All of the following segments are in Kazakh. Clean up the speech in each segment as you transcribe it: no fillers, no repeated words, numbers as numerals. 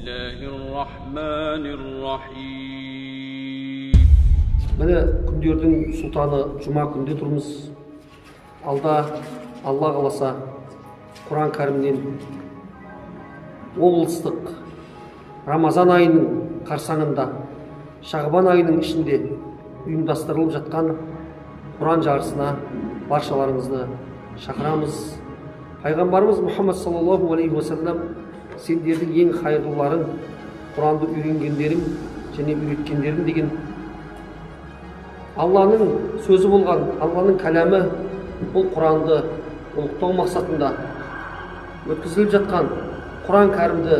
Bismillahirrahmanirrahim. Міне күндердің сұлтаны жұма күнде тұрмыз. Алда Алла қаласа Құран кәрімнен облыстық Рамазан айының қарсаңында Шағбан айының ішінде ұйымдастырылып жатқан Құран жарысына баршаларыңызды шақырамыз. Пайғамбарымыз Мұхаммад саллаллаху алейхи уассалам сендердің ең хайырлыларың Құранды үйренгендерің және үйреткендерің деген Алланың сөзі болған, Алланың кәләмі бұл Құранды ұлықтау мақсатында өткізіліп жатқан Құран кәрімді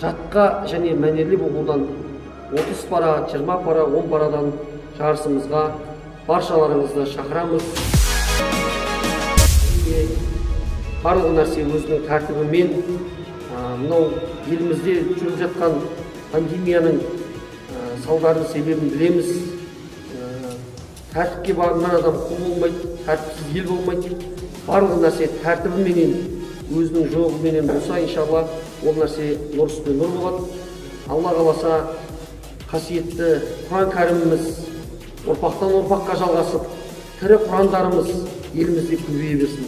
жатқа және мәнерлеп оқудан 30 пара, 20 пара, 10 парадан жарысымызға баршаларыңызды шақырамыз. Барлық нәрсе өзінің тәртібімен, мынау елімізде жүріп жатқан пандемияның салдарын себебін білеміз. Тәртіпке барған адам құл болмайды, тәртіпсіз ел болмайды. Барлық нәрсе тәртібіменен, өзінің жоғыменен болса, иншалла, ол нәрсе нұр үстіне нұр болады. Алла қаласа, қасиетті Құран кәріміміз ұрпақтан ұрпаққа жалғасып, тірі Құрандарымыз елімізде көбейе берсін.